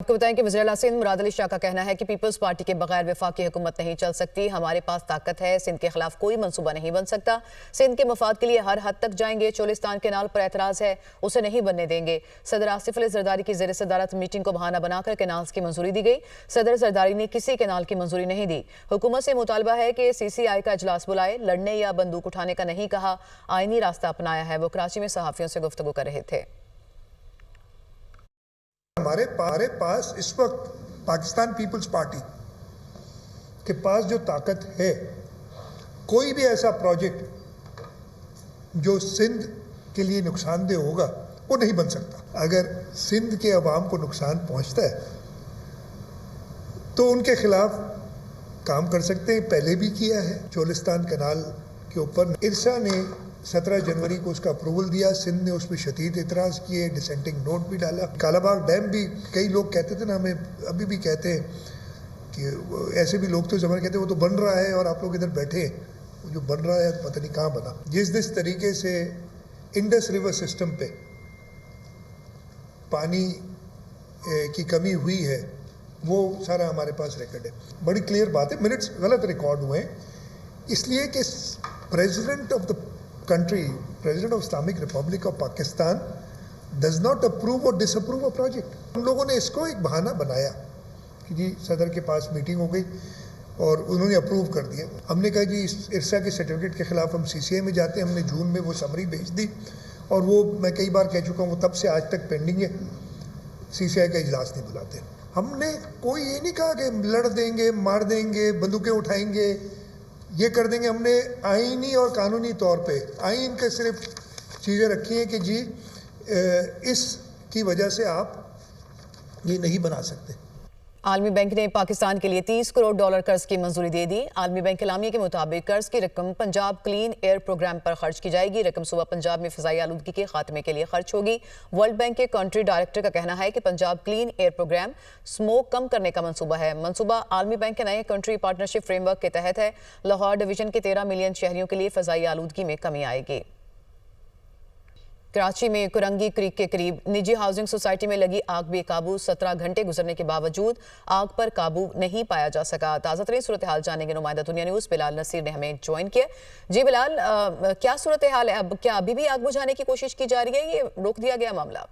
आपको बताएं कि वज़ीर-ए-आला सिंध मुराद अली शाह का कहना है कि पीपल्स पार्टी के बगैर वफाकी हुकूमत नहीं चल सकती। हमारे पास ताकत है, सिंध के खिलाफ कोई मंसूबा नहीं बन सकता। सिंध के मफाद के लिए हर हद तक जाएंगे। चोलिस्तान केनाल पर एतराज़ है, उसे नहीं बनने देंगे। सदर आसिफ अली जरदारी की ज़ेर सदारत मीटिंग को बहाना बनाकर केनाल्स की मंजूरी दी गई। सदर जरदारी ने किसी केनाल की मंजूरी नहीं दी। हुकूमत से मुतालबा है कि CCI का इजलास बुलाए। लड़ने या बंदूक उठाने का नहीं कहा, आईनी रास्ता अपनाया है। वो कराची में सहाफ़ियों से गुफ्तगू कर रहे थे। हमारे पास इस वक्त पाकिस्तान पीपल्स पार्टी के पास जो ताकत है, कोई भी ऐसा प्रोजेक्ट जो सिंध के लिए नुकसानदेह होगा वो नहीं बन सकता। अगर सिंध के अवाम को नुकसान पहुंचता है तो उनके खिलाफ काम कर सकते हैं। पहले भी किया है। चोलिस्तान कनाल के ऊपर इरसा ने 17 जनवरी को उसका अप्रूवल दिया। सिंध ने उस पर शदीद इतराज़ किए, डिसेंटिंग नोट भी डाला। कालाबाग डैम भी कई लोग कहते थे ना, हमें अभी भी कहते हैं कि ऐसे भी लोग तो ज़माने कहते हैं वो तो बन रहा है और आप लोग इधर बैठे, वो जो बन रहा है पता नहीं कहाँ बना। जिस तरीके से इंडस रिवर सिस्टम पे पानी की कमी हुई है वो सारा हमारे पास रिकॉर्ड है। बड़ी क्लियर बात है। मिनट्स गलत रिकॉर्ड हुए इसलिए कि president of the country, President of Islamic Republic of Pakistan does not approve or disapprove a project. हम लोगों ने इसको एक बहाना बनाया कि जी सदर के पास मीटिंग हो गई और उन्होंने अप्रूव कर दिया। हमने कहा जी इस इरसा के सर्टिफिकेट के खिलाफ हम CCI में जाते हैं। हमने जून में वो समरी भेज दी और वो मैं कई बार कह चुका हूँ, वो तब से आज तक पेंडिंग है। CCI का इजलास नहीं बुलाते। हमने कोई ये नहीं कहा कि लड़ देंगे, मार देंगे, बंदूकें उठाएंगे, ये कर देंगे। हमने आईनी और कानूनी तौर पे आइन के सिर्फ चीज़ें रखी हैं कि जी इसकी वजह से आप ये नहीं बना सकते। आलमी बैंक ने पाकिस्तान के लिए $30 करोड़ कर्ज की मंजूरी दे दी। आलमी बैंक एलामिया के मुताबिक कर्ज की रकम पंजाब क्लीन एयर प्रोग्राम पर खर्च की जाएगी। रकम सुबह पंजाब में फ़िज़ाई आलूदगी के खात्मे के लिए खर्च होगी। वर्ल्ड बैंक के कंट्री डायरेक्टर का कहना है कि Punjab clean air program smoke कम करने का मंसूबा है। मंसूबा आलमी बैंक के नए कंट्री पार्टनरशिप फ्रेमवर्क के तहत है। लाहौर डिवीजन के 13 मिलियन शहरियों के लिए फ़िज़ाई आलूदगी में कमी आएगी। कराची में कुरंगी क्रीक के करीब निजी हाउसिंग सोसाइटी में लगी आग बेकाबू। 17 घंटे गुजरने के बावजूद आग पर काबू नहीं पाया जा सका। ताज़ा तरीन सूरत हाल जानेंगे नुमाइंदा दुनिया न्यूज़ बिलाल नसीर ने हमें ज्वाइन किया। जी बिलाल, क्या सूरत हाल है? अब क्या अभी भी आग बुझाने की कोशिश की जा रही है? ये रोक दिया गया मामला?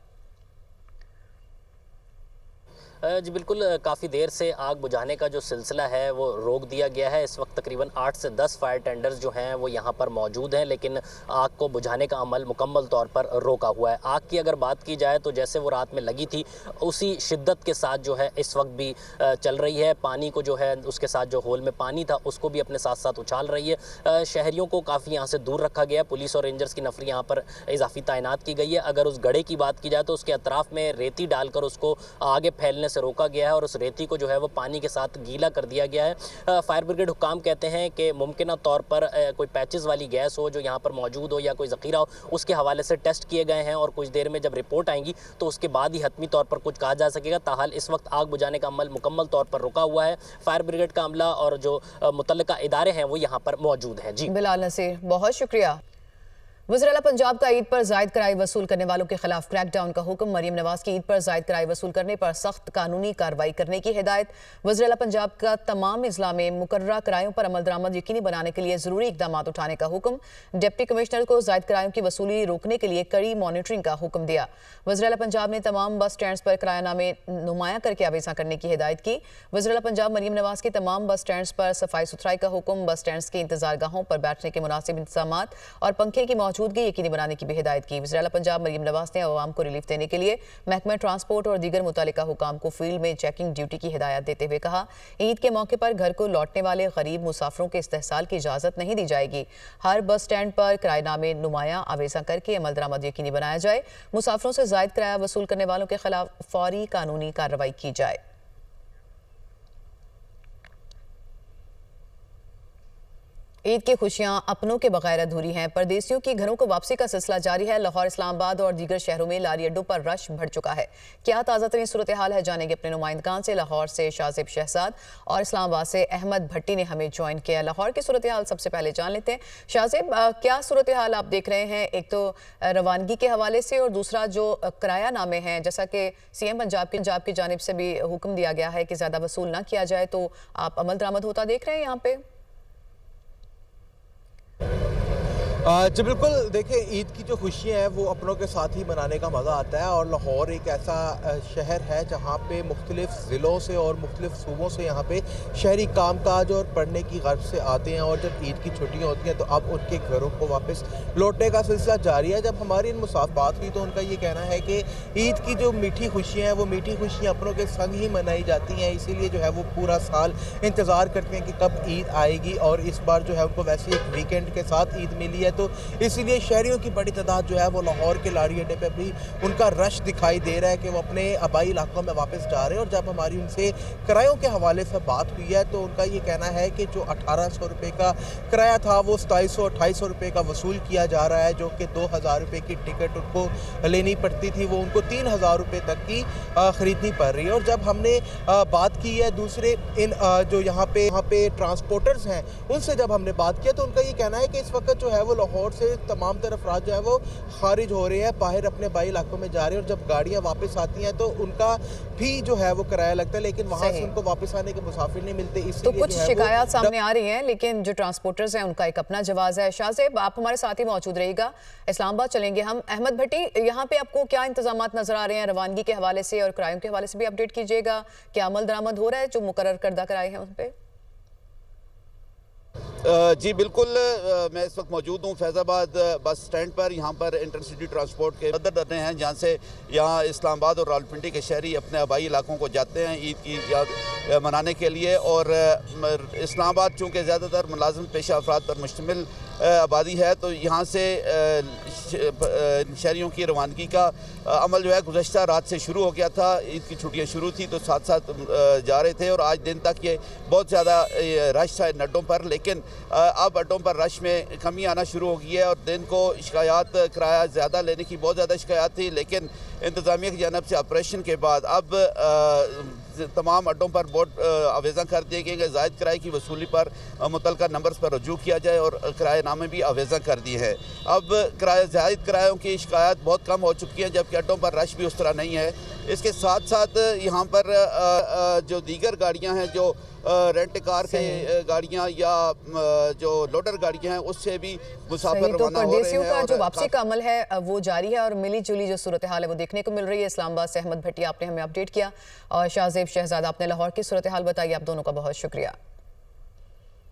जी बिल्कुल, काफ़ी देर से आग बुझाने का जो सिलसिला है वो रोक दिया गया है। इस वक्त तकरीबन 8 से 10 फायर टेंडर्स जो हैं वो यहाँ पर मौजूद हैं, लेकिन आग को बुझाने का अमल मुकम्मल तौर पर रोका हुआ है। आग की अगर बात की जाए तो जैसे वो रात में लगी थी उसी शिद्दत के साथ जो है इस वक्त भी चल रही है। पानी को जो है उसके साथ जो होल में पानी था उसको भी अपने साथ साथ उछाल रही है। शहरियों को काफ़ी यहाँ से दूर रखा गया है। पुलिस और रेंजर्स की नफरी यहाँ पर इजाफी तैनात की गई है। अगर उस गड्ढे की बात की जाए तो उसके अतराफ में रेती डालकर उसको आगे फैलने से रोका गया है और उस रेती को जो है वो पानी के साथ गीला कर दिया गया है। फायर ब्रिगेड हुकाम कहते हैं कि मुमकिन तौर पर कोई पैचेस वाली गैस हो जो यहाँ पर मौजूद हो या कोई ज़ख़ीरा हो, उसके हवाले से टेस्ट किए गए हैं और कुछ देर में जब रिपोर्ट आएंगी तो उसके बाद ही हतमी तौर पर कुछ कहा जा सकेगा। ताहाल इस वक्त आग बुझाने का अमल मुकम्मल तौर पर रुका हुआ है। फायर ब्रिगेड का अमला और जो मुतल्लिका इदारे हैं वो यहाँ पर मौजूद हैं। जी बिलाल नसीर, बहुत शुक्रिया। वज़ीर-ए-आला पंजाब का ईद पर जायद किराए वसूल करने वालों के खिलाफ क्रैकडाउन का हुक्म। मरीम नवाज की ईद पर जायद किराए वसूल करने पर सख्त कानूनी कार्रवाई करने की हिदायत। वज़ीर-ए-आला पंजाब का तमाम अजला में मुकर्ररा किरायों पर अमल दरामद यकीनी बनाने के लिए ज़रूरी इकदाम उठाने का हुक्म। डिप्टी कमिश्नर को जायद किरायों की वसूली रोकने के लिए कड़ी मॉनिटरिंग का हुक्म दिया। वज़ीर-ए-आला पंजाब ने तमाम बस स्टैंड पर किरायानामे नुमाया करके आवेज़ा करने की हिदायत की। वज़ीर-ए-आला पंजाब मरीम नवाज के तमाम बस स्टैंड पर सफाई सुथराई का हुक्म। बस स्टैंड के इंतजारगाहों पर बैठने के मुनासिब इंतजामात और पंखे की मौजूदगी यकीनी बनाने की भी हिदायत की। वज़ीर-ए-आला पंजाब मरीम नवाज ने अवाम को रिलीफ देने के लिए महकमा ट्रांसपोर्ट और दीगर मुतल्लिका हुकाम को फील्ड में चेकिंग ड्यूटी की हिदायत देते हुए कहा, ईद के मौके पर घर को लौटने वाले गरीब मुसाफिरों के इस्तेहसाल की इजाज़त नहीं दी जाएगी। हर बस स्टैंड पर किरायनामे नुमाया आवेज़ा करके अमल दरामद यकीनी बनाया जाए। मुसाफिरों से ज़ायद किराया वसूल करने वालों के खिलाफ फौरी कानूनी कार्रवाई की जाए। ईद की खुशियां अपनों के बगैर अधूरी हैं। परदेसियों की घरों को वापसी का सिलसिला जारी है। लाहौर, इस्लामाबाद और दीगर शहरों में लारी अड्डों पर रश बढ़ चुका है। क्या ताज़ा तरीन सूरत हाल है, जानेंगे अपने नुमाइंदगान से। लाहौर से शाहजेब शहजाद और इस्लामाबाद से अहमद भट्टी ने हमें ज्वाइन किया। लाहौर की सूरत हाल सबसे पहले जान लेते हैं। शाहजेब, क्या सूरत हाल आप देख रहे हैं, एक तो रवानगी के हवाले से और दूसरा जो किराया नामे हैं, जैसा कि सीएम पंजाब की जानिब से भी हुक्म दिया गया है कि ज़्यादा वसूल ना किया जाए, तो आप अमल दरामद होता देख रहे हैं यहाँ पे? जी बिल्कुल, देखिए ईद की जो खुशियाँ हैं वो अपनों के साथ ही मनाने का मज़ा आता है। और लाहौर एक ऐसा शहर है जहाँ पे मुख्तलिफ़ ज़िलों से और मुख्तलिफ़ सूबों से यहाँ पे शहरी कामकाज और पढ़ने की गर्ज से आते हैं, और जब ईद की छुट्टियाँ होती हैं तो अब उनके घरों को वापस लौटने का सिलसिला जारी है। जब हमारी इन मुसाफात हुई तो उनका ये कहना है कि ईद की जो मीठी खुशियाँ हैं वो मीठी खुशियाँ अपनों के संग ही मनाई जाती हैं, इसीलिए जो है वो पूरा साल इंतज़ार करते हैं कि कब ईद आएगी। और इस बार जो है उनको वैसे एक वीकेंड के साथ ईद मिली है, तो इसीलिए शहरियों की बड़ी तादाद जो है वो लाहौर के लारी अड्डे पे भी उनका रश दिखाई दे रहा है कि वो अपने आबाई इलाकों में वापस जा रहे हैं। और जब हमारी उनसे किरायों के हवाले से बात हुई है तो उनका ये कहना है कि जो 1800 रुपये का किराया था वो 2700-2800 रुपये का वसूल किया जा रहा है, जो कि 2000 रुपये की टिकट उनको लेनी पड़ती थी वो उनको 3000 रुपये तक की ख़रीदनी पड़ रही है। और जब हमने बात की है दूसरे इन जो यहाँ पे ट्रांसपोर्टर्स हैं उनसे जब हमने बात किया तो उनका ये कहना है कि इस वक्त जो है वो लाहौर से तमाम तरफ रात जो है वो खारिज हो रहे हैं, बाहर अपने बाई इलाकों में जा रहे हैं, और जब गाड़ियाँ वापस आती हैं तो उनका भी जो है वो किराया लगता है, लेकिन वहाँ से उनको वापस आने के मुसाफिर नहीं मिलते। तो कुछ शिकायत सामने आ रही हैं, लेकिन जो ट्रांसपोर्टर्स हैं उनका एक अपना जवाब है। शाहजेब, आप हमारे साथ ही मौजूद रहिएगा। इस्लामाबाद चलेंगे हम। अहमद भट्टी, यहाँ पे आपको क्या इंतजाम नजर आ रहे हैं रवानगी के हवाले से और किरायों के हवाले से भी अपडेट कीजिएगा। क्या अमल दरामद हो रहा है जो मुकर्रर करदा किराए हैं उन पे? जी बिल्कुल, मैं इस वक्त मौजूद हूँ फैज़ाबाद बस स्टैंड पर। यहाँ पर इंटरसिटी ट्रांसपोर्ट के मदद करते हैं, जहाँ से यहाँ इस्लामाबाद और रावलपिंडी के शहरी अपने आबाई इलाकों को जाते हैं ईद की याद मनाने के लिए। और इस्लामाबाद चूँकि ज़्यादातर मुलाजिम पेशा अफराद पर मुश्तमिल आबादी है, तो यहाँ से शहरियों की रवानगी का अमल जो है गुज़श्ता रात से शुरू हो गया था। ईद की छुट्टियाँ शुरू थी तो साथ साथ जा रहे थे, और आज दिन तक ये बहुत ज़्यादा रश था इन अड्डों पर। लेकिन अब अड्डों पर रश में कमी आना शुरू हो गई है, और दिन को शिकायत किराया ज़्यादा लेने की बहुत ज़्यादा शिकायत थी, लेकिन इंतज़ामिया की जानब से ऑपरेशन के बाद अब तमाम अड्डों पर बोर्ड आवेज़ा कर दिए गए कि ज़ायद किराए की वसूली पर मुतल्लिका नंबर्स पर रजू किया जाए, और किराएनामे भी आवेज़ा कर दिए हैं। अब ज़ायद किरायों की शिकायत बहुत कम हो चुकी है, जबकि अड्डों पर रश भी उस तरह नहीं है। इसके साथ साथ यहाँ पर जो दीगर गाड़ियाँ हैं, जो रेंट कार से गाड़ियाँ या जो लोडर गाड़ियाँ हैं, उससे भी मुसाफिर तो परदेसियों का जो वापसी का अमल है वो जारी है, और मिली जुली जो सूरत हाल है वो देखने को मिल रही है। इस्लामाबाद से अहमद भट्टी आपने हमें अपडेट किया, और शाहजेब शहजाद आपने लाहौर की सूरत हाल बताई। आप दोनों का बहुत शुक्रिया।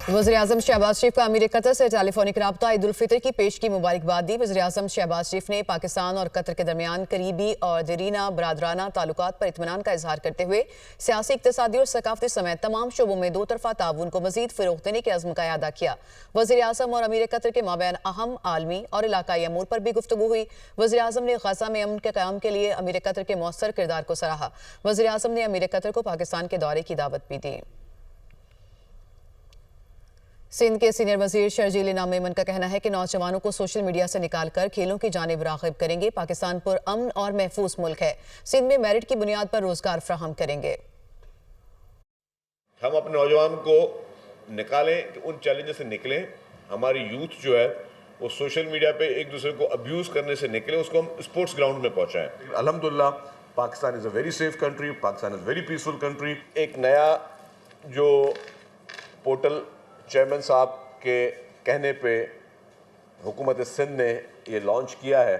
वज़ीर-ए-आज़म शहबाज शरीफ का अमीर कतर से टेलीफोनिक रब्ता ईद उल फितर की पेश की मुबारकबाद दी। वज़ीर-ए-आज़म शहबाज शरीफ ने पाकिस्तान और कतर के दरमियान करीबी और दरीना बरादराना ताल्लुकात पर इत्मीनान का इजहार करते हुए सियासी, इक़्तिसादी और सकाफती समेत तमाम शोबों में दो तरफा ताउन को मज़ीद फ़रोग़ देने के अज़्म का अदा किया। वज़ीर-ए-आज़म और अमीर कतर के माबैन अहम आलमी और इलाकाई अमूर पर भी गुफ्तगू हुई। वज़ीर-ए-आज़म ने गज़ा में अमन के क़याम के लिए अमीर कतर के मौसर किरदार को सराहा। वज़ीर-ए-आज़म ने अमीर कतर को पाकिस्तान के दौरे की दावत भी दी। सिंध के सीनियर वजीर शर्जील इनाम मेमन का कहना है कि नौजवानों को सोशल मीडिया से निकालकर खेलों की जानिब राग़िब करेंगे। पाकिस्तान पर अमन और महफूज मुल्क है, सिंध में मेरिट की बुनियाद पर रोजगार फ्राहम करेंगे। हम अपने नौजवान को निकालें कि उन चैलेंजेस से निकलें। हमारी यूथ जो है वो सोशल मीडिया पे एक दूसरे को अब्यूज़ करने से निकले, उसको हम स्पोर्ट्स ग्राउंड में पहुँचाएँ। अल्हम्दुलिल्लाह Pakistan is a very safe country, Pakistan is very peaceful country. एक नया जो पोर्टल चेयरमैन साहब के कहने पे हुकूमत सिंध ने ये लॉन्च किया है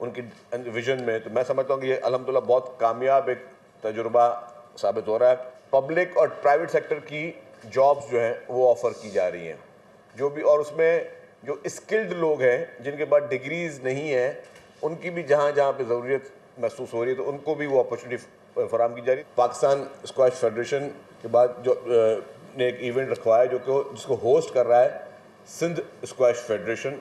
उनकी विजन में, तो मैं समझता हूँ कि ये अल्हम्दुलिल्लाह बहुत कामयाब एक तजुर्बा साबित हो रहा है। पब्लिक और प्राइवेट सेक्टर की जॉब्स जो हैं वो ऑफ़र की जा रही हैं, जो भी, और उसमें जो स्किल्ड लोग हैं जिनके पास डिग्रीज़ नहीं हैं उनकी भी जहाँ जहाँ पे ज़रूरत महसूस हो रही है तो उनको भी वो अपॉर्चुनिटी फराहम की जा रही है। पाकिस्तान स्क्वैश फेडरेशन के बाद जो ने एक इवेंट रखवाया जिसको होस्ट कर रहा है सिंध स्क्वैश फेडरेशन,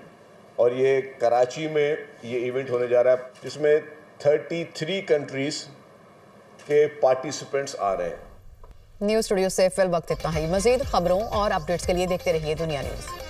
और ये कराची में ये इवेंट होने जा रहा है जिसमें 33 कंट्रीज़ के पार्टिसिपेंट्स आ रहे हैं। न्यूज़ स्टूडियो से फिल वक्त इतना ही। मज़ीद खबरों और अपडेट्स के लिए देखते रहिए दुनिया न्यूज़।